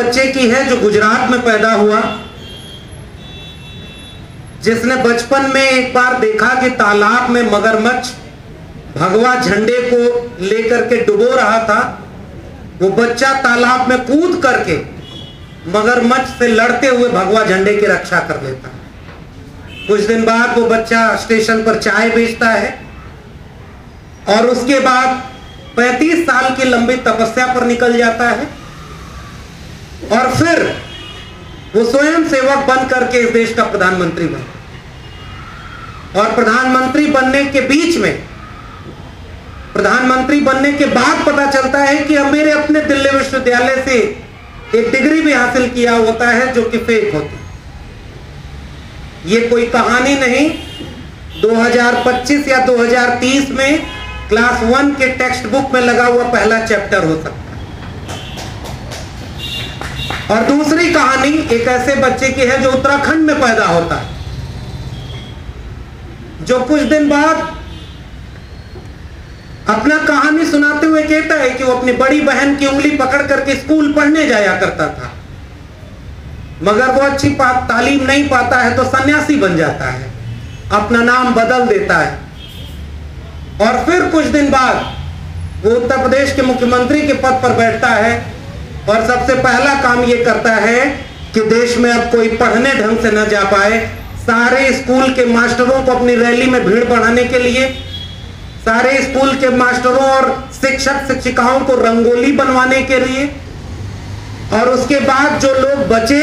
बच्चे की है जो गुजरात में पैदा हुआ, जिसने बचपन में एक बार देखा कि तालाब में मगरमच्छ भगवा झंडे को लेकर के डुबो रहा था। वो बच्चा तालाब में कूद करके मगरमच्छ से लड़ते हुए भगवा झंडे की रक्षा कर लेता है। कुछ दिन बाद वो बच्चा स्टेशन पर चाय बेचता है और उसके बाद 35 साल की लंबी तपस्या पर निकल जाता है और फिर वो स्वयं सेवक बन करके इस देश का प्रधानमंत्री बना। और प्रधानमंत्री बनने के बीच में, प्रधानमंत्री बनने के बाद पता चलता है कि अब मेरे अपने दिल्ली विश्वविद्यालय से एक डिग्री भी हासिल किया होता है जो कि फेक होती। ये कोई कहानी नहीं, 2025 या 2030 में क्लास 1 के टेक्स्ट बुक में लगा हुआ पहला चैप्टर हो सकता है। और दूसरी कहानी एक ऐसे बच्चे की है जो उत्तराखंड में पैदा होता है, जो कुछ दिन बाद अपना कहानी सुनाते हुए कहता है कि वो अपनी बड़ी बहन की उंगली पकड़ करके स्कूल पढ़ने जाया करता था, मगर वो अच्छी तालीम नहीं पाता है तो सन्यासी बन जाता है, अपना नाम बदल देता है। और फिर कुछ दिन बाद वो उत्तर प्रदेश के मुख्यमंत्री के पद पर बैठता है और सबसे पहला काम ये करता है कि देश में अब कोई पढ़ने ढंग से न जा पाए, सारे स्कूल के मास्टरों को अपनी रैली में भीड़ बढ़ाने के लिए, सारे स्कूल के मास्टरों और शिक्षक शिक्षिकाओं को रंगोली बनवाने के लिए, और उसके बाद जो लोग बचे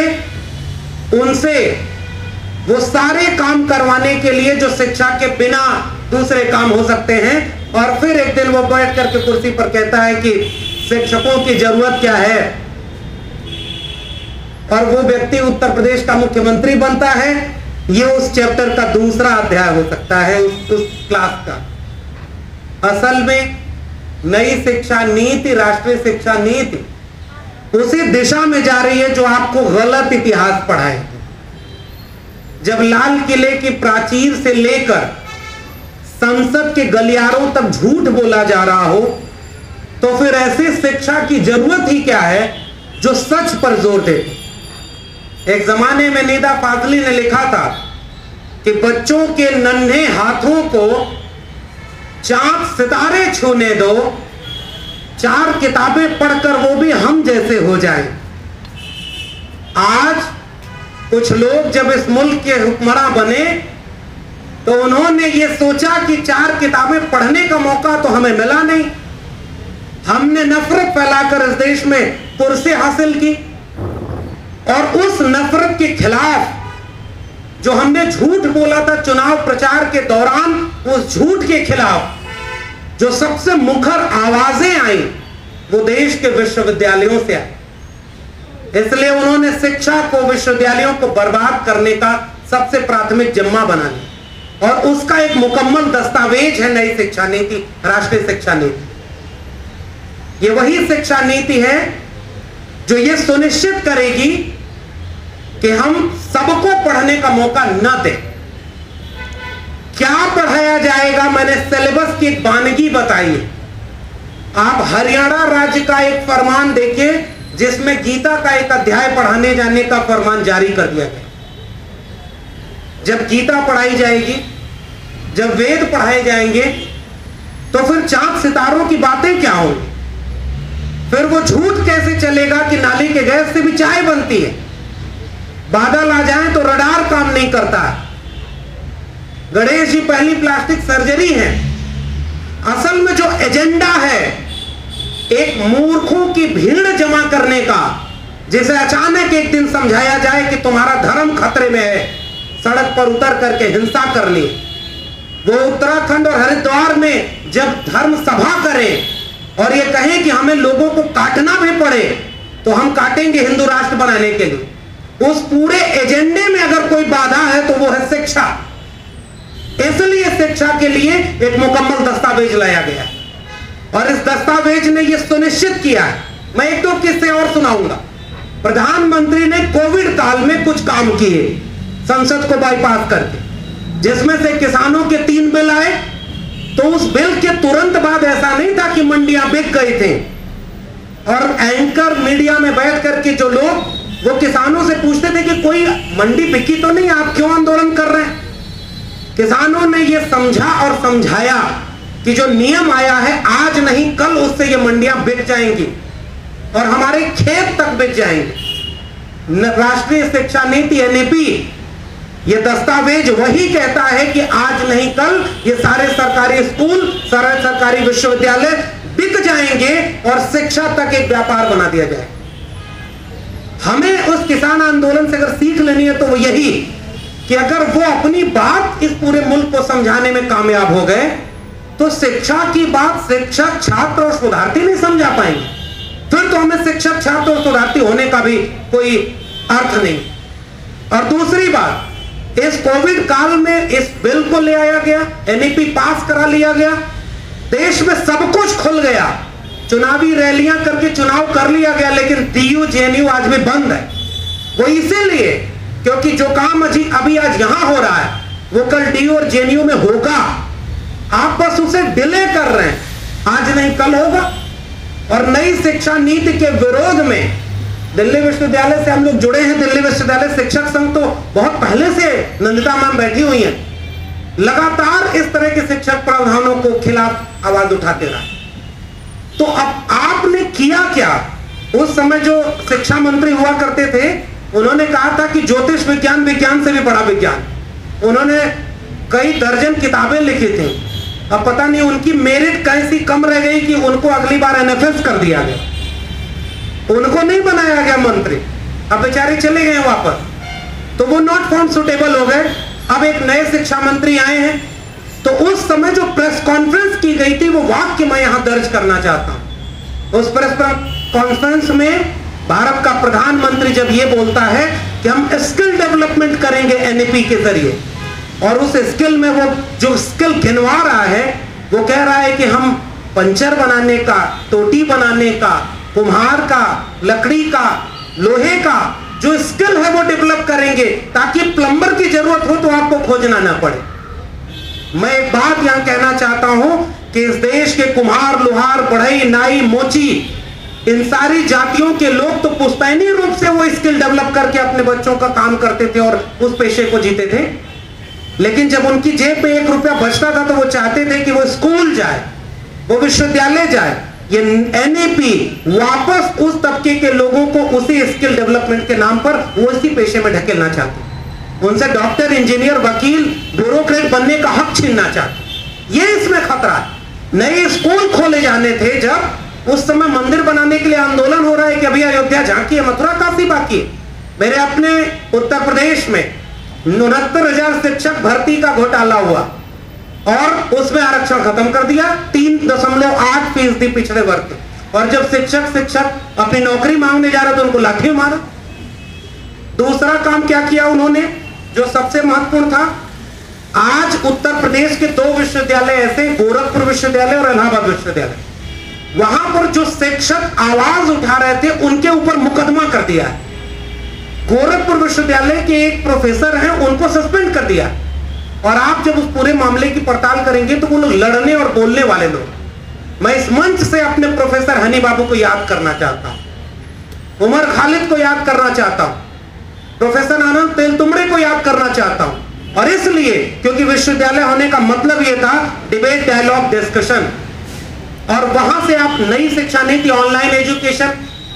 उनसे वो सारे काम करवाने के लिए जो शिक्षा के बिना दूसरे काम हो सकते हैं। और फिर एक दिन वो बैठ करके कुर्सी पर कहता है कि शिक्षकों की जरूरत क्या है, और वो व्यक्ति उत्तर प्रदेश का मुख्यमंत्री बनता है। ये उस चैप्टर का दूसरा अध्याय हो सकता है उस क्लास का। असल में नई शिक्षा नीति, राष्ट्रीय शिक्षा नीति उसी दिशा में जा रही है जो आपको गलत इतिहास पढ़ाए। जब लाल किले की प्राचीर से लेकर संसद के गलियारों तक झूठ बोला जा रहा हो, तो फिर ऐसी शिक्षा की जरूरत ही क्या है जो सच पर जोर दे। एक जमाने में निदा फाजली ने लिखा था कि बच्चों के नन्हे हाथों को चांद सितारे छूने दो, 4 किताबें पढ़कर वो भी हम जैसे हो जाएं। आज कुछ लोग जब इस मुल्क के हुक्मरान बने तो उन्होंने ये सोचा कि 4 किताबें पढ़ने का मौका तो हमें मिला नहीं, हमने नफरत फैलाकर इस देश में कुर्सी हासिल की, और उस नफरत के खिलाफ जो हमने झूठ बोला था चुनाव प्रचार के दौरान, उस झूठ के खिलाफ जो सबसे मुखर आवाजें आई वो देश के विश्वविद्यालयों से आई। इसलिए उन्होंने शिक्षा को, विश्वविद्यालयों को बर्बाद करने का सबसे प्राथमिक जिम्मा बना लिया, और उसका एक मुकम्मल दस्तावेज है नई शिक्षा नीति, राष्ट्रीय शिक्षा नीति। ये वही शिक्षा नीति है जो ये सुनिश्चित करेगी कि हम सबको पढ़ने का मौका न दें। क्या पढ़ाया जाएगा, मैंने सिलेबस की एक वानगी बताई है। आप हरियाणा राज्य का एक फरमान देखिए जिसमें गीता का एक अध्याय पढ़ाने जाने का फरमान जारी कर दिया गया। जब गीता पढ़ाई जाएगी, जब वेद पढ़ाए जाएंगे, तो फिर चांद सितारों की बातें क्या होंगी? फिर वो झूठ कैसे चलेगा कि नाली के गैस से भी चाय बनती है, बादल आ जाएं तो रडार काम नहीं करता। गणेश जी पहली प्लास्टिक सर्जरी है। असल में जो एजेंडा है एक मूर्खों की भीड़ जमा करने का, जिसे अचानक एक दिन समझाया जाए कि तुम्हारा धर्म खतरे में है, सड़क पर उतर करके हिंसा करनी। वो उत्तराखंड और हरिद्वार में जब धर्म सभा करें और ये कहें कि हमें लोगों को काटना भी पड़े तो हम काटेंगे हिंदू राष्ट्र बनाने के लिए, उस पूरे एजेंडे में अगर कोई बाधा है तो वो है शिक्षा। इसलिए शिक्षा के लिए एक मुकम्मल दस्तावेज लाया गया और इस दस्तावेज ने यह सुनिश्चित किया है। मैं एक दो किस्से और सुनाऊंगा। प्रधानमंत्री ने कोविड काल में कुछ काम किए संसद को बाईपास करके, जिसमें से किसानों के 3 बिल आए। तो उस बिल के तुरंत बाद ऐसा नहीं था कि मंडियां बिक गई थी, और एंकर मीडिया में बैठ करके जो लोग वो किसानों से पूछते थे कि कोई मंडी बिकी तो नहीं, आप क्यों आंदोलन कर रहे हैं? किसानों ने ये समझा और समझाया कि जो नियम आया है आज नहीं कल उससे ये मंडियां बिक जाएंगी और हमारे खेत तक बिक जाएंगे। राष्ट्रीय शिक्षा नीति एनईपी ये दस्तावेज वही कहता है कि आज नहीं कल ये सारे सरकारी स्कूल, सारे सरकारी विश्वविद्यालय बिक जाएंगे और शिक्षा तक एक व्यापार बना दिया जाए। हमें उस किसान आंदोलन से अगर सीख लेनी है तो वो यही कि अगर वो अपनी बात इस पूरे मुल्क को समझाने में कामयाब हो गए तो शिक्षा की बात शिक्षक, छात्र और शोधार्थी नहीं समझा पाएंगे। फिर तो हमें शिक्षक, छात्र और शोधार्थी होने का भी कोई अर्थ नहीं। और दूसरी बात, इस कोविड काल में इस बिल को ले आया गया, एनईपी पास करा लिया गया, देश में सब कुछ खुल गया, चुनावी रैलियां करके चुनाव कर लिया गया, लेकिन डीयू जेएनयू आज भी बंद है। वो इसीलिए क्योंकि जो काम अभी आज यहां हो रहा है वो कल डीयू और जेएनयू में होगा। आप बस उसे डिले कर रहे हैं, आज नहीं कल होगा। और नई शिक्षा नीति के विरोध में दिल्ली विश्वविद्यालय से हम लोग जुड़े हैं। दिल्ली विश्वविद्यालय शिक्षक संघ तो बहुत पहले से, नंदिता मैम बैठी हुई हैं, लगातार इस तरह के शिक्षक प्रावधानों को खिलाफ आवाज उठाते रहा। तो अब आपने किया क्या? उस समय जो शिक्षा मंत्री हुआ करते थे उन्होंने कहा था कि ज्योतिष विज्ञान विज्ञान से भी बड़ा विज्ञान। उन्होंने कई दर्जन किताबें लिखी थी। अब पता नहीं उनकी मेरिट कैसी कम रह गई कि उनको अगली बार एनएफएस कर दिया गया, उनको नहीं बनाया गया मंत्री। अब बेचारे चले गए वापस, तो वो नॉट फाउंड सुटेबल हो गए। अब एक नए शिक्षा मंत्री आए हैं, तो उस समय जो प्रेस कॉन्फ्रेंस की गई थी वो वाक्य मैं यहां दर्ज करना चाहता हूं। उस प्रेस कॉन्फ्रेंस में भारत का प्रधानमंत्री जब ये बोलता है कि हम स्किल डेवलपमेंट करेंगे एनईपी के जरिए, और उस स्किल में वो जो स्किल गिनवा रहा है वो कह रहा है कि हम पंचर बनाने का, टोटी बनाने का, कुम्हार का, लकड़ी का, लोहे का जो स्किल है वो डेवलप करेंगे ताकि प्लम्बर की जरूरत हो तो आपको खोजना ना पड़े। मैं एक बात यहां कहना चाहता हूं कि इस देश के कुम्हार, लोहार, बढ़ई, नाई, मोची, इन सारी जातियों के लोग तो पुश्तैनी रूप से वो स्किल डेवलप करके अपने बच्चों का काम करते थे और उस पेशे को जीते थे। लेकिन जब उनकी जेब पे 1 रुपया बचता था तो वो चाहते थे कि वो स्कूल जाए, वो विश्वविद्यालय जाए। ये एनईपी वापस उस तबके के लोगों को उसी स्किल डेवलपमेंट के नाम पर वो इसी पेशे में ढकेलना चाहते, उनसे डॉक्टर, इंजीनियर, वकील, ब्यूरोक्रेट बनने का हक छीनना चाहते। ये इसमें खतरा है। नए स्कूल खोले जाने थे जब, उस समय मंदिर बनाने के लिए आंदोलन हो रहा है कि अभी अयोध्या झांकी है, मथुरा काशी बाकी है। मेरे अपने उत्तर प्रदेश में 69,000 शिक्षक भर्ती का घोटाला हुआ और उसमें आरक्षण खत्म कर दिया, 3.8% पिछड़े वर्ग। और जब शिक्षक अपनी नौकरी मांगने जा रहे तो उनको लाठी मारा। दूसरा काम क्या किया उन्होंने जो सबसे महत्वपूर्ण था, आज उत्तर प्रदेश के 2 विश्वविद्यालय ऐसे, गोरखपुर विश्वविद्यालय और इलाहाबाद विश्वविद्यालय, वहां पर जो शिक्षक आवाज उठा रहे थे उनके ऊपर मुकदमा कर दिया है। गोरखपुर विश्वविद्यालय के एक प्रोफेसर हैं, उनको सस्पेंड कर दिया। और आप जब उस पूरे मामले की पड़ताल करेंगे तो वो लोग लड़ने और बोलने वाले लोग। मैं इस मंच से अपने प्रोफेसर हनी बाबू को याद करना चाहता हूं, उमर खालिद को याद करना चाहता हूं, प्रोफेसर आनंद तेलतुंबड़े को याद करना चाहता हूं। और इसलिए क्योंकि विश्वविद्यालय होने का मतलब यह था डिबेट, डायलॉग, डिस्कशन। और वहां से आप नई शिक्षा नीति, ऑनलाइन एजुकेशन,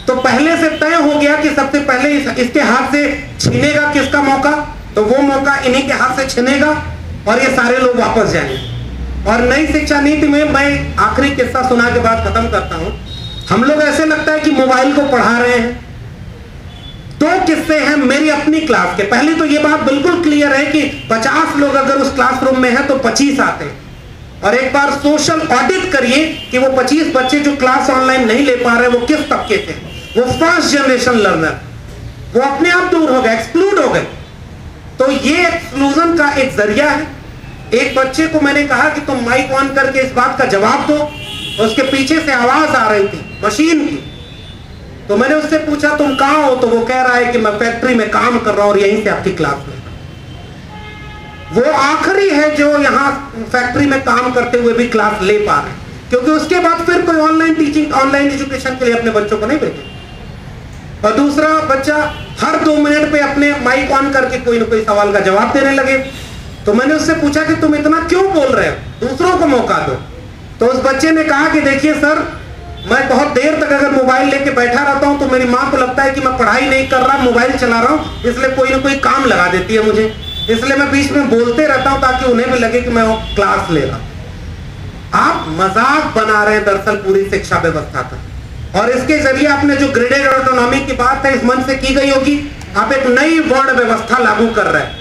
तो पहले से तय हो गया कि सबसे पहले इसके हाथ से छीनेगा किसका मौका, तो वो मौका इन्हीं के हाथ से छीनेगा और ये सारे लोग वापस जाएंगे। और नई शिक्षा नीति में मैं आखिरी किस्सा सुना के बाद खत्म करता हूं। हम लोग ऐसे लगता है कि मोबाइल को पढ़ा रहे हैं। 2 किस्से हैं मेरी अपनी क्लास के। पहले तो ये बात बिल्कुल क्लियर है कि 50 लोग अगर उस क्लासरूम में हैं तो 25 आते हैं। और एक बार सोशल ऑडिट करिए कि वो 25 बच्चे जो क्लास ऑनलाइन नहीं ले पा रहे वो किस तबके थे। वो फर्स्ट जनरेशन लर्नर, वो अपने आप दूर हो गए, एक्सक्लूड हो गए। तो ये एक्सक्लूजन का एक जरिया है। एक बच्चे को मैंने कहा कि तुम माइक ऑन करके इस बात का जवाब दो, उसके पीछे से आवाज आ रही थी मशीन की। तो मैंने उससे पूछा तुम कहां हो, तो वो कह रहा है कि मैं फैक्ट्री में काम कर रहा हूं और यहीं से आपकी क्लास में। वो आखिरी है जो यहां फैक्ट्री में काम करते हुए भी क्लास ले पा रहे हैं, क्योंकि उसके बाद फिर कोई ऑनलाइन टीचिंग, ऑनलाइन एजुकेशन के लिए अपने बच्चों को नहीं भेजे। और दूसरा बच्चा हर 2 मिनट पे अपने माइक ऑन करके कोई ना कोई सवाल का जवाब देने लगे। तो मैंने उससे पूछा कि तुम इतना क्यों बोल रहे हो, दूसरों को मौका दो। तो उस बच्चे ने कहा कि देखिए सर, मैं बहुत देर तक अगर मोबाइल लेके बैठा रहता हूं तो मेरी माँ को लगता है कि मैं पढ़ाई नहीं कर रहा, मोबाइल चला रहा हूं, इसलिए कोई ना कोई काम लगा देती है मुझे, इसलिए मैं बीच में बोलते रहता हूं ताकि उन्हें भी लगे कि मैं क्लास ले रहा हूं। आप मजाक बना रहे हैं दरअसल पूरी शिक्षा व्यवस्था का। और इसके जरिए आपने जो ग्रेडेड ऑटोनॉमी की बात है इस मंच से की गई होगी, आप एक नई वर्ण व्यवस्था लागू कर रहे हैं।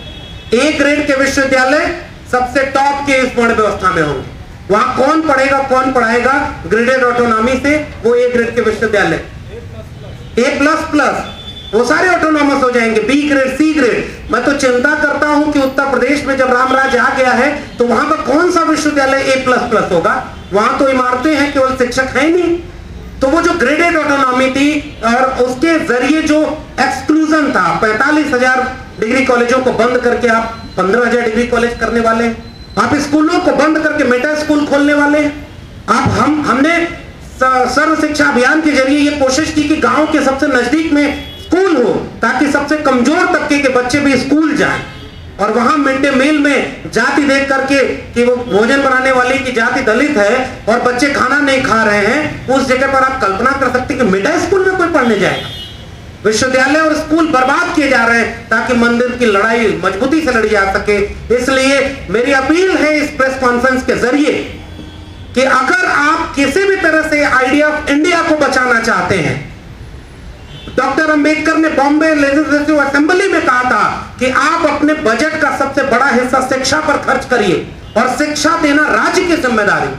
ए ग्रेड के विश्वविद्यालय सबसे टॉप के इस वर्ण व्यवस्था में होंगे। वहां कौन पढ़ेगा, कौन पढ़ाएगा ग्रेडेड ऑटोनॉमी से? वो ए ग्रेड के विश्वविद्यालय। A++ वो सारे ऑटोनॉमस हो जाएंगे। B grade, C grade. मैं तो चिंता करता हूं कि उत्तर प्रदेश में जब रामराज आ गया है तो वहां पर कौन सा विश्वविद्यालय A++ होगा? वहां तो इमारतें हैं, केवल शिक्षक है नहीं। तो वो जो ग्रेडेड ऑटोनॉमी थी और उसके जरिए जो एक्सक्लूजन था, 45,000 डिग्री कॉलेजों को बंद करके आप 15,000 डिग्री कॉलेज करने वाले हैं। आप स्कूलों को बंद करके मेटा स्कूल खोलने वाले हैं। हमने सर्व शिक्षा अभियान के जरिए ये कोशिश की कि गांव के सबसे नजदीक में स्कूल हो ताकि सबसे कमजोर तबके के बच्चे भी स्कूल जाएं। और वहां मिड डे मील में जाति देख करके कि वो भोजन बनाने वाली की जाति दलित है और बच्चे खाना नहीं खा रहे हैं, उस जगह पर आप कल्पना कर सकते हैं कि मिडिल स्कूल में कोई पढ़ने जाएगा। विश्वविद्यालय और स्कूल बर्बाद किए जा रहे हैं ताकि मंदिर की लड़ाई मजबूती से लड़ी जा सके। इसलिए मेरी अपील है इस प्रेस कॉन्फ्रेंस के जरिए कि अगर आप किसी भी तरह से आइडिया ऑफ इंडिया को बचाना चाहते हैं, डॉक्टर अंबेडकर ने बॉम्बे लेजिस्लेटिव असेंबली में कहा था कि आप अपने बजट का सबसे बड़ा हिस्सा शिक्षा पर खर्च करिए और शिक्षा देना राज्य की जिम्मेदारी।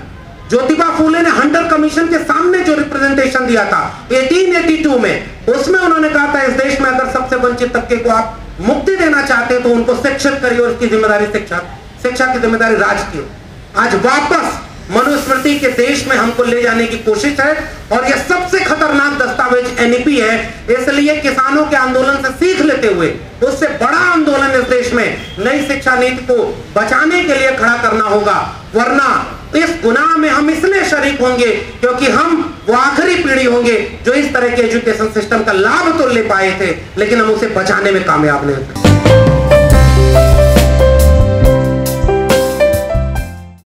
ज्योतिबा फूले ने हंटर कमीशन के सामने जो रिप्रेजेंटेशन दिया था 1882 में, उसमें उन्होंने कहा था इस देश में अगर सबसे वंचित तबके को आप मुक्ति देना चाहते हैं तो उनको शिक्षित करिए और उसकी जिम्मेदारी शिक्षा की जिम्मेदारी राज्य की। आज वापस मनुस्मृति के देश में हमको ले जाने की कोशिश है और यह सबसे खतरनाक दस्तावेज एनईपी है। इसलिए किसानों के आंदोलन से सीख लेते हुए उससे बड़ा आंदोलन इस देश में नई शिक्षा नीति को बचाने के लिए खड़ा करना होगा, वरना इस गुनाह में हम इसलिए शरीक होंगे क्योंकि हम वो आखिरी पीढ़ी होंगे जो इस तरह के एजुकेशन सिस्टम का लाभ तो ले पाए थे लेकिन हम उसे बचाने में कामयाब नहीं होते।